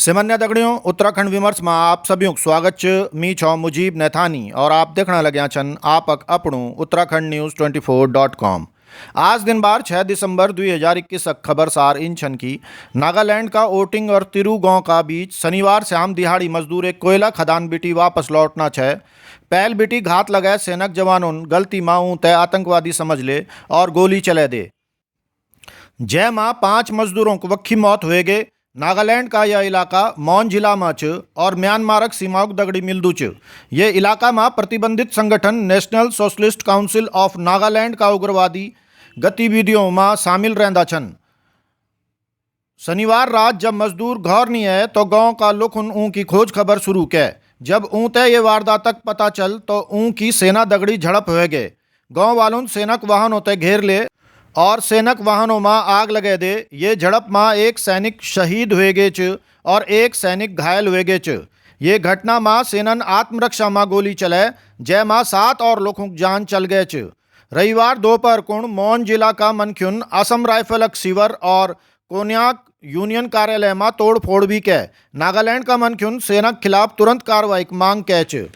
सिमन्या दगड़ियों उत्तराखंड विमर्श में आप सभी स्वागत च। मी छौ मुजीब नैथानी और आप देखने लग्या छन आपक अपनू उत्तराखंड न्यूज़ 24.com। आज दिन बार 6 दिसंबर 2021 खबर सार इन छन की नागालैंड का ओटिंग और तिरु गांव का बीच शनिवार शाम दिहाड़ी मजदूर एक कोयला खदान बिटी वापस लौटना छे। पहल बिटी घात लगाए सैनिक जवानों गलती माऊ तय आतंकवादी समझ ले और गोली चले दे। जय माँ 5 मजदूरों को वक्खी मौत हुए गए। नागालैंड का यह इलाका मौन जिला में च और म्यांमारक सीमाओं दगड़ी मिलदू च। ये इलाका में प्रतिबंधित संगठन national socialist council of Nagaland का उग्रवादी गतिविधियों में शामिल रहता छन। शनिवार रात जब मजदूर घर नहीं आए तो गांव का लोग ऊँ की खोज खबर शुरू कै। जब ऊँ तय ये वारदात तक पता चल तो ऊँ की सेना दगड़ी झड़प हो गए। गांव वालों सैनिक वाहनों तय घेर ले और सैनिक वाहनों में आग लगे दे। ये झड़प में एक सैनिक शहीद हुए गए च और एक सैनिक घायल हुए गए च। ये घटना में सेनन आत्मरक्षा में गोली चले जय माँ 7 और लोगों की जान चल गए च। रविवार दोपहर कुण मौन जिला का मनख्युन असम राइफल शिविर और कोन्याक यूनियन कार्यालय में तोड़ फोड़ भी कै। नागालैंड का मनख्युन सेना के खिलाफ तुरंत कार्रवाई की मांग कै च।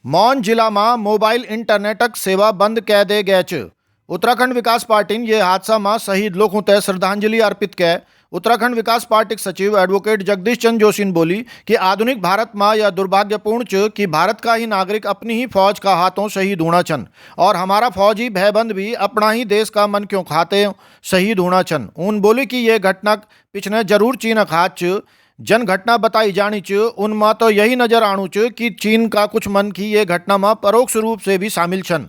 मौन जिला में मोबाइल इंटरनेटक सेवा बंद कै दे गए च। उत्तराखंड विकास पार्टी ने यह हादसा में शहीद लोगों तय श्रद्धांजलि अर्पित कै। उत्तराखंड विकास पार्टी के सचिव एडवोकेट जगदीश चंद्र जोशी ने बोली कि आधुनिक भारत में यह दुर्भाग्यपूर्ण च कि भारत का ही नागरिक अपनी ही फौज का हाथों शहीद होना छन और हमारा फौजी भयबंद भी अपना ही देश का मन क्यों खाते शहीद होना छन। उन बोली कि यह घटना पिछने जरूर चीन हाथ च जन घटना बताई जानी च। उनमें तो यही नजर आणु च कि चीन का कुछ मन की ये घटना में परोक्ष रूप से भी शामिल छन।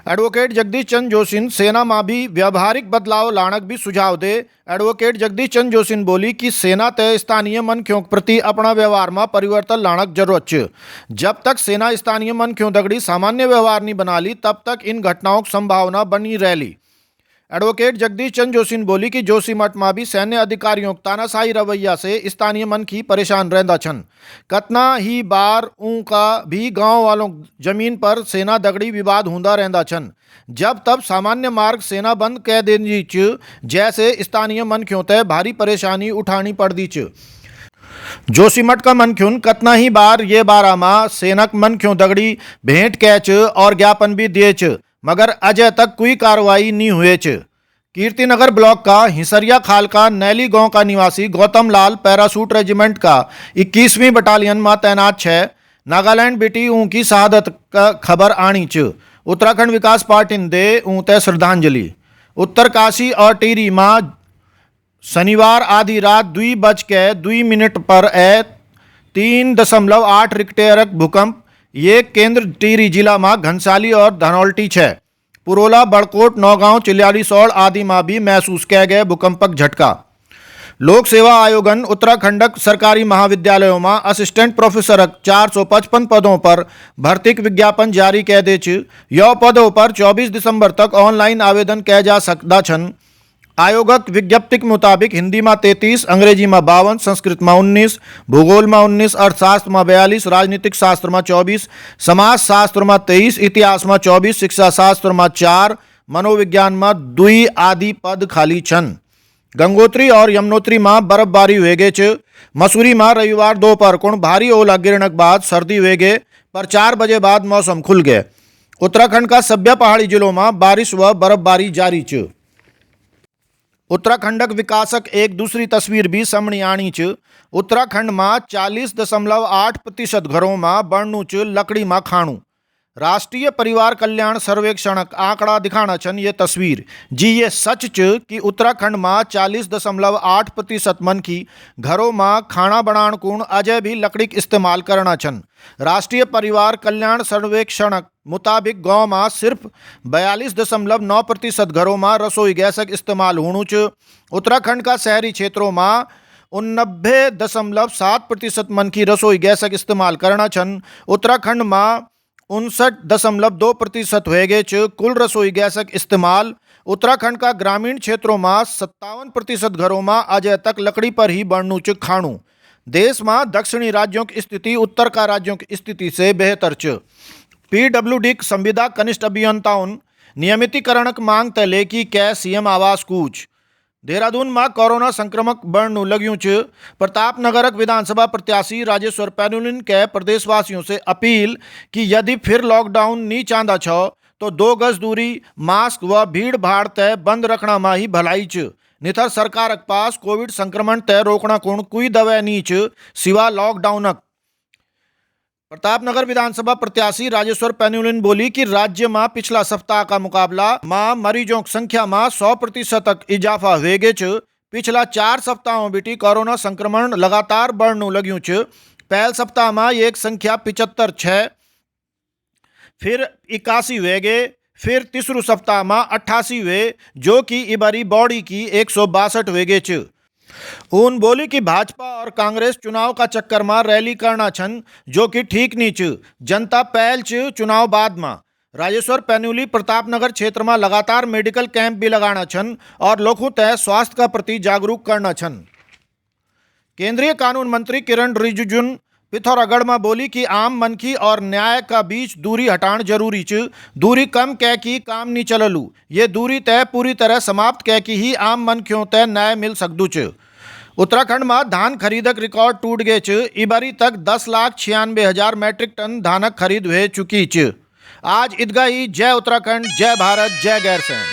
एडवोकेट जगदीश चंद्र जोशी सेना में भी व्यावहारिक बदलाव लाणक भी सुझाव दे। एडवोकेट जगदीश चंद्र जोशी बोली कि सेना तय स्थानीय मनख्यों के प्रति अपना व्यवहार में परिवर्तन लाणक जरूरत च। जब तक सेना स्थानीय मनख्यों दगड़ी सामान्य व्यवहार नहीं बना ली तब तक इन घटनाओं की संभावना बनी रही। एडवोकेट जगदीश चंद्र जोशी बोली कि जोशीमठ में भी सैन्य अधिकारियों तानाशाही रवैया से स्थानीय मनखी परेशान रहता छन। कतना ही बार उनका भी गांव वालों जमीन पर सेना दगड़ी विवाद होंदा रहता छन। जब तब सामान्य मार्ग सेना बंद कह देनी च जैसे स्थानीय मनख्यों तय भारी परेशानी उठानी पड़ती च। जोशीमठ का मनख्युन कतना ही बार ये बारा माँ सेनक मनख्यों दगड़ी भेंट कै च और ज्ञापन भी दिए च मगर अजय तक कोई कार्रवाई नहीं हुए च। कीर्तिनगर ब्लॉक का हिसरिया खाल का नैली गांव का निवासी गौतम लाल पैरासूट रेजिमेंट का 21वीं बटालियन में तैनात है। नागालैंड बेटी उनकी शहादत का खबर आनी च। उत्तराखंड विकास पार्टी ने दे ऊँते श्रद्धांजलि। उत्तरकाशी और टिहरी में शनिवार आधी रात 2:02 पर 3.8 रिक्टर भूकंप। ये केंद्र टिहरी जिला में घनसाली और धनौल्टी है। पुरोला बड़कोट नौगांव चिल्यालीसौड़ आदि में भी महसूस किया गया भूकंपक झटका। लोक सेवा आयोगन उत्तराखंडक सरकारी महाविद्यालयों में असिस्टेंट प्रोफेसर 455 पदों पर भर्ती विज्ञापन जारी कै दे च। यह पदों पर 24 दिसंबर तक ऑनलाइन आवेदन किया जा सकता छन। आयोगक विज्ञप्ति के मुताबिक हिंदी में 33, अंग्रेजी में 52, संस्कृत में 19, भूगोल में 19, अर्थशास्त्र में 42, राजनीतिक शास्त्र में 24, समाज शास्त्र में 23, इतिहास में 24, शिक्षा शास्त्र में 4, मनोविज्ञान में 2 आदि पद खाली छन। गंगोत्री और यमुनोत्री में बर्फबारी हुए गए च। मसूरी में रविवार दोपहर कुण भारी ओला गिरने के बाद सर्दी हुए गए पर 4 बजे बाद मौसम खुल गए। उत्तराखंड का सभ्य पहाड़ी जिलों में बारिश व बर्फबारी जारी च। उत्तराखंडक विकासक एक दूसरी तस्वीर भी सामने आनी च। उत्तराखंड में 40.8% घरों में बणनु च लकड़ी में खाणु। राष्ट्रीय परिवार कल्याण सर्वेक्षण आंकड़ा दिखाना छन ये तस्वीर। जी ये सच च कि उत्तराखंड में 40.8% मन की घरों में खाना बनाण कुण अजय भी लकड़ी का इस्तेमाल करना छन। राष्ट्रीय परिवार कल्याण सर्वेक्षण मुताबिक गांव में सिर्फ 42.9% घरों में रसोई गैस का इस्तेमाल होणु च। उत्तराखंड का शहरी क्षेत्रों में 89.7% मन की रसोई गैस का इस्तेमाल करना छन। उत्तराखंड में 59.2% हुए गए च कुल रसोई गैस का इस्तेमाल। उत्तराखंड का ग्रामीण क्षेत्रों में 57% घरों में अजय तक लकड़ी पर ही बणनु च खाणु। देश में दक्षिणी राज्यों की स्थिति उत्तर का राज्यों की स्थिति से बेहतर च। पीडब्ल्यूडी संविदा कनिष्ठ अभियंताओं नियमितीकरण मांग तले की कै सीएम आवास कूच। देहरादून में कोरोना संक्रमक बढ़ने लग्यूं च। प्रतापनगर विधानसभा प्रत्याशी राजेश्वर पैनुलिन के प्रदेशवासियों से अपील कि यदि फिर लॉकडाउन नहीं चाहता छो तो 2 गज दूरी, मास्क व भीड़ भाड़ तय बंद रखना में ही भलाई च। निथर सरकार के पास कोविड संक्रमण तय रोकना कोण कोई दवा नहीं च सिवा लॉकडाउनक। प्रतापनगर विधानसभा प्रत्याशी राजेश्वर पैनुलिन बोली कि राज्य में पिछला सप्ताह का मुकाबला में मरीजों की संख्या में 100% तक इजाफा हुए गे च। पिछला 4 सप्ताहों बीटी कोरोना संक्रमण लगातार बढ़ने लग्यूं च। पहल सप्ताह में एक संख्या 75 छः, फिर 81 हुए गे, फिर तीसरू सप्ताह में 88 हुए, जो कि इबारी बॉडी की 162 हुए गे च। उन बोली कि भाजपा और कांग्रेस चुनाव का चक्कर में रैली करना छन, जो कि ठीक नहीं च। जनता पहल च, चुनाव बाद में। राजेश्वर पैनुली प्रतापनगर क्षेत्र में लगातार मेडिकल कैंप भी लगाना छन और लोगों तय स्वास्थ्य का प्रति जागरूक करना छन। केंद्रीय कानून मंत्री किरण रिजिजू पिथौरागढ़ में बोली कि आम मनखी और न्याय का बीच दूरी हटाण जरूरी च। दूरी कम कह की काम नहीं चललू, ये दूरी तय पूरी तरह समाप्त कह की ही आम मनखियों तय न्याय मिल सकदू च। उत्तराखंड में धान खरीदक रिकॉर्ड टूट गए च। इबारी तक 10,96,000 मैट्रिक टन धानक खरीद हो चुकी च। आज ईदगाही जय उत्तराखंड, जय भारत, जय गैरसैंण।